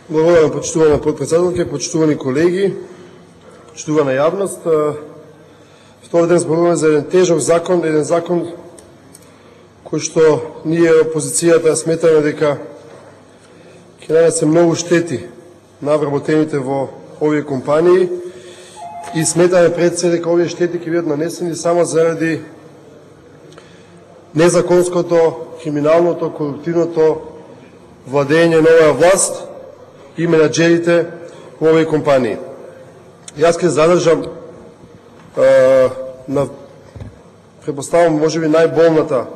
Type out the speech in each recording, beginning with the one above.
Благодарам, почитувана подпредседателка, почитувани колеги, почитувана јавност. Втори ден зборуваме за еден тежок закон, кој што ние опозицијата сметаме дека ќе нанесе многу штети на вработените во овие компании и сметаме пред се дека овие штети ќе бидат нанесени само заради незаконското, криминалното, коруптивното владење на оваа власт и менаџерите во овие компании. Јас ќе задржам на предпоставам можеби најболната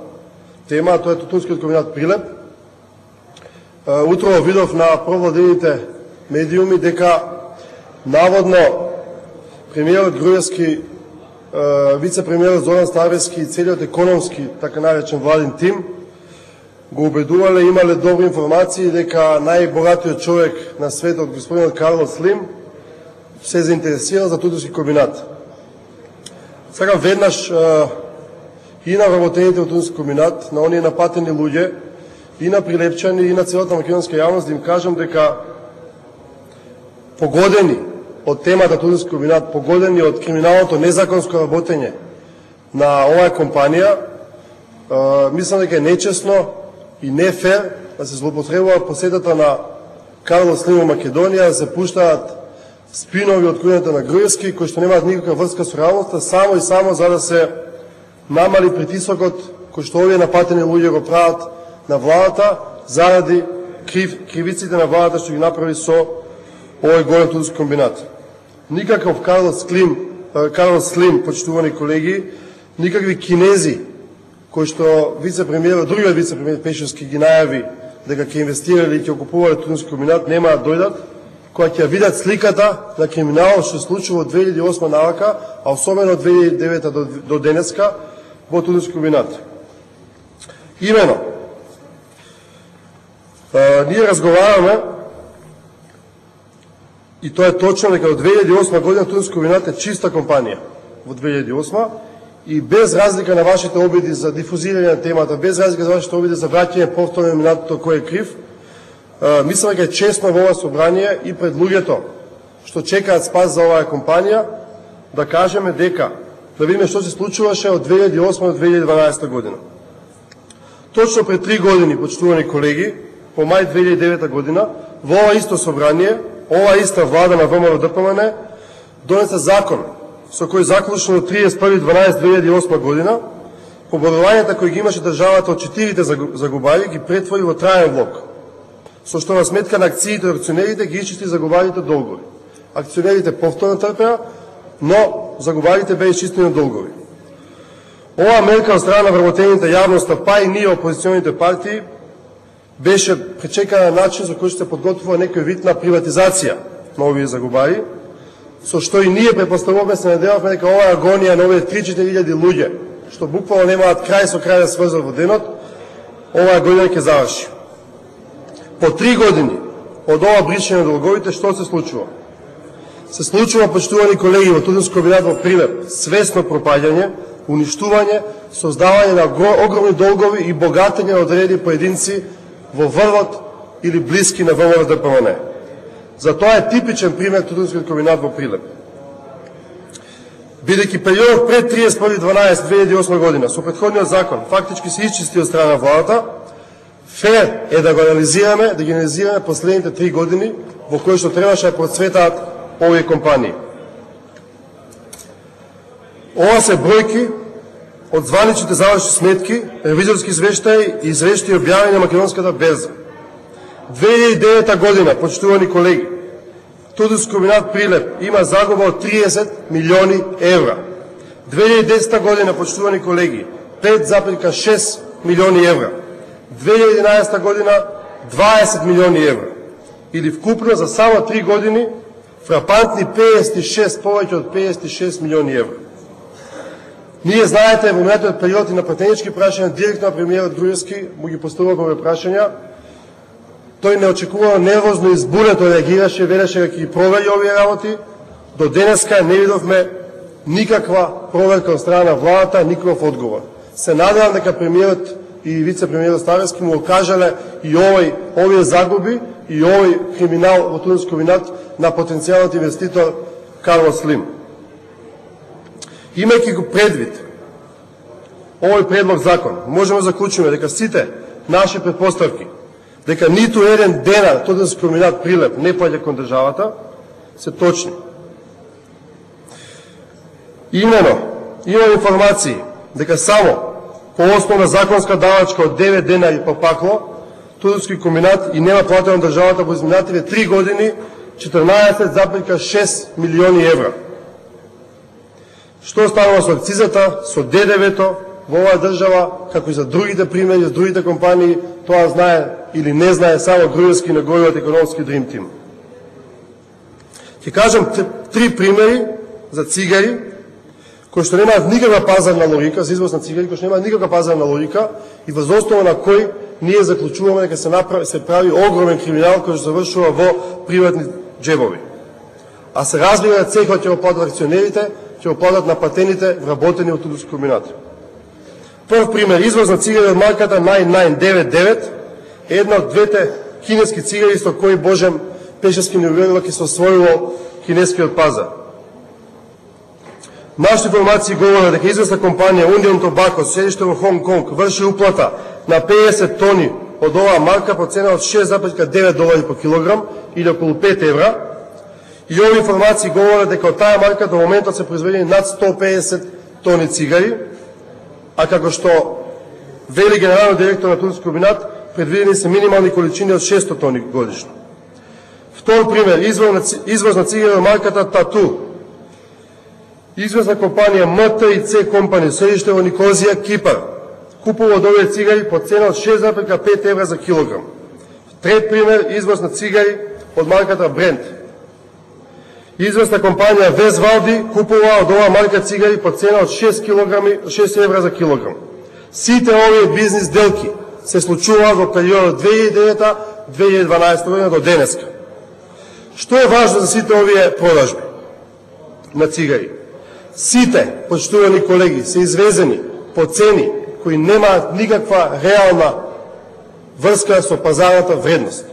тема, а тоа е Тутунскиот комбинат Прилеп. Утро видов на провладените медиуми дека наводно премиерот Груевски, вице-премиерот Зоран Ставевски и целиот економски, така наречен владин тим, го убедувале, имале добри информации дека најбогатиот човек на светот, господинот Карлос Слим, се заинтересира за Тутунски комбинат. Сега веднаш и на вработените во Тутунски комбинат, на оние напатени луѓе, и на прилепчани, и на целата македонска јавност, да им кажам дека погодени од темата Тутунски комбинат, погодени од криминалното незаконско работење на оваа компанија, мислам дека е нечесно и не фер да се злоупотребува посетата на Карлос Слим во Македонија, да се пуштаат спинови од кујната на Груевски, кои што немаат никаква врска со реалноста, само и само за да се намали притисокот кој што овие напатени луѓе го прават на владата заради кривиците на владата што ги направи со овој голем Тутунски комбинат. Никаков Карлос Слим, почитувани колеги, никакви кинези кои што другиот вице-премиер Пешевски ги најави дека ќе инвестирали и ќе окупувале Тутунски комбинат, нема да дојдат, кога ќе видат сликата на криминалот што се случува од 2008 навака, а особено од 2009 до денеска во Тутунски комбинат. Имено, ние разговараме, и тоа е точно, дека од 2008 година Тутунски комбинат е чиста компанија во 2008 и без разлика на вашите обиди за дифузирање на темата, без разлика за вашите обиди за враќање повторно на минатото кој е крив, мислам дека е честно во ова собрание и пред луѓето што чекаат спас за оваа компанија да кажеме дека, да видиме што се случуваше од 2008 до 2012 година. Точно пред 3 години, почитувани колеги, по мај 2009 година, во ова исто собрание, ова иста влада на ВМРО-ДПМН донесе закон со кој заклучно до 31.12.2008 година поборувањата кои ги имаше државата од 4 загубари ги претвори во траен влог, со што на сметка на акциите од акционерите ги исчисти загубарите долгови. Акционерите повторно трпеа, но загубарите беа исчистени долгови. Оваа мерка од страна на вработените јавноста, па и ние опозиционите партии, беше пречекана на начин за кој што се подготвува некој вид на приватизација на овие загубари, со што и ние препоставуваме, се надевавме дека оваа агонија на овие 3-4 луѓе, што буквално немаат крај со крај да сврзат во денот, оваа година ќе заврши. По 3 години од ова бришење на долговите, што се случува? Се случува, почитувани колеги, во Тутунски комбинат во Прилеп, свесно пропаѓање, уништување, создавање на огромни долгови и богатење на одредени поединци во врвот или блиски на ВМРО-ДПМН. За тоа е типичен пример Тутунскиот комбинат во Прилеп. Бидејќи периодот пред 31.12.2008 година со претходниот закон фактички се исчисти од страна на владата, фер е да го анализираме, да ги анализираме последните 3 години во кои што требаше да процветаат овие компании. Ова се бројки од званичните завршни сметки, ревизорски извештаи и извештаи објавени на македонската берза. 2009 година, почитувани колеги, Тутунски комбинат Прилеп има загуба од 30 милиони евра. 2010 година, почитувани колеги, 5,6 милиони евра. 2011 година 20 милиони евра. Или вкупно за само 3 години фрапантни 56, повеќе од 56 милиони евра. Ние знаете, во минатиот период и на пратенички прашања директно на премиерот Груевски му ги поставуваме прашања. Тој неочекувано нервозно и збунето реагираше, велеше дека ги провери овие работи. До денеска не видовме никаква проверка од страна на владата, никаков одговор. Се надевам дека премиерот и вице-премиерот Ставевски му окажале и овие загуби и овој криминал во Туниско комбинат на потенцијалниот инвеститор Карлос Слим. Имајќи го предвид овој предлог закон, можеме да заклучиме дека сите наши предпоставки, дека ниту еден денар Туниско комбинат Прилеп не поаѓа кон државата, се точни. Имено, имам информации дека само по основна законска давачка од 9 денари по пакло, Туниски комбинат и нема платено државата во изминативе 3 години 14,6 милиони евра. Што станува со акцизата, со ДДВ-то во оваа држава, како и за другите примери, за другите компании, тоа знае или не знае само Груевски и неговиот економски Dream Team. Ќе кажам 3 примери за цигари, кои што немаат никаква пазарна логика, за извоз на цигари, кои што немаат никаква пазарна логика и во основа на кој ние заклучуваме дека се прави огромен криминал кој што завршува во приватни джебови. А се разбира дека цехот ќе го платат акционерите, ќе го платат напатените вработени од Туниско комбинат. Прв пример, извоз на цигари од марката 9999, една од двете кинески цигари со кои Божем Пешевски не уверува ќе се освоило кинескиот пазар. Нашите информации говорат дека известна компанија Union Tobacco, седиште во Хонг Конг, врши уплата на 50 тони од оваа марка по цена од $6,9 по килограм или околу 5 евра. И овие информации говорат дека од таа марка до моментот се произведени над 150 тони цигари, а како што вели генералниот директор на Туниско комбинат, предвидени се минимални количини од 600 тони годишно. Втор пример, извоз на цигари од марката Тату. Известна компанија МТИЦ Компани, седиште во Никозија, Кипар, купува од овие цигари по цена од 6,5 евра за килограм. Трет пример, извоз на цигари од марката Бренд. Известна компанија Везвалди купува од оваа марка цигари по цена од 6 евра за килограм. Сите овие бизнис делки се случуваат во периодот 2009-2012 година до денеска. Што е важно за сите овие продажби на цигари? Сите, почитувани колеги, се извезени по цени кои немаат никаква реална врска со пазарната вредност.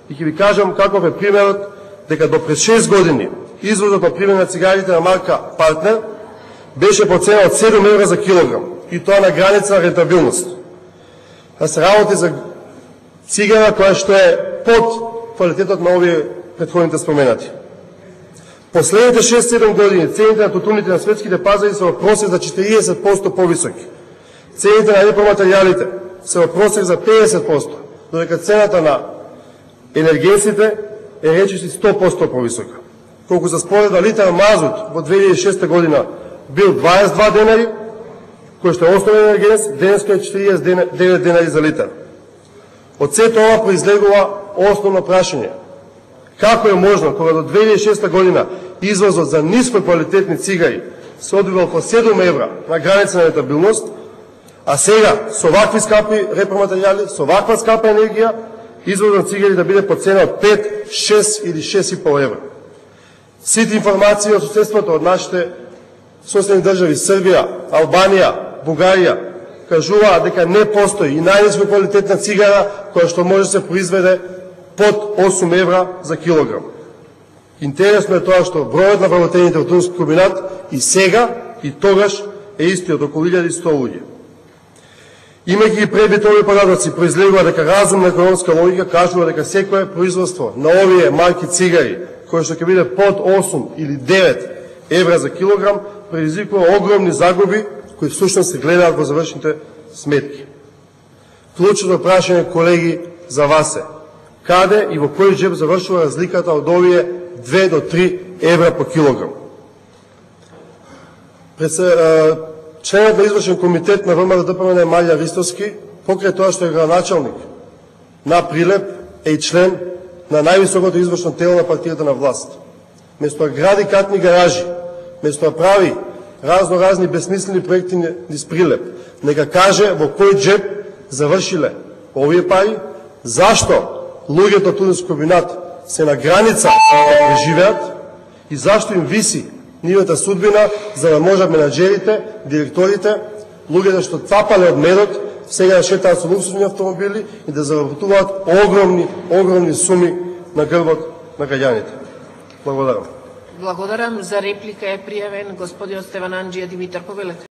И ќе ви кажам каков е примерот, дека до пред 6 години извозот на пример на цигарите на марка Партнер беше по цена од 7 евра за килограм, и тоа на граница на рентабилност. А се работи за цигара која што е под квалитетот на овие претходните споменати. Последните 6-7 години цените на тутуните на светските пазари се во просек за 40% повисоки. Цените на репроматеријалите се во просек за 50%, додека цената на енергенсите е речиси 100% повисока. Колку за споредна литар мазут во 2006 година бил 22 денари, кој што е основен енергенс, денеска е 49 денари за литар. Од сето ова произлегува основно прашање. Како е можно, кога до 2006 година извозот за ниско квалитетни цигари се одвивал по 7 евра на граница на рентабилност, а сега со вакви скапи репроматеријали, со ваква скапа енергија, извозот на цигари да биде по цена од 5, 6 или 6,5 евра. Сите информации од соседството од нашите соседни држави Србија, Албанија, Бугарија кажуваат дека не постои и најниско квалитетна цигара која што може да се произведе под 8 евра за килограм. Интересно е тоа што бројот на вработените во Туниско комбинат и сега и тогаш е истиот, околу 1100 луѓе. Имајќи ги пребит овие податоци, произлегува дека разумна економска логика кажува дека секое производство на овие марки цигари, кое што ќе биде под 8 или 9 евра за килограм, предизвикува огромни загуби кои всушност се гледаат во завршните сметки. Клучното прашање, колеги, за вас е: каде и во кој джеб завршува разликата од овие 2 до 3 евра по килограм? Членот на извршен комитет на ВМРО-ДПМН Маља Ристовски, покрај тоа што е градоначалник на Прилеп, е и член на највисокото извршно тело на партијата на власт. Место да гради катни гаражи, место да прави разни безсмислени проекти низ Прилеп, нека каже во кој джеб завршиле овие пари, зашто луѓето од Туниско комбинат се на граница да преживеат и зашто им виси нивната судбина, за да можат менаџерите, директорите, луѓето што цапале од медот, сега шетаат со луксузни автомобили и да заработуваат огромни суми на грбот на граѓаните. Благодарам. Благодарам. За реплика е пријавен господинот Стеван Анџија. Димитар, повелете.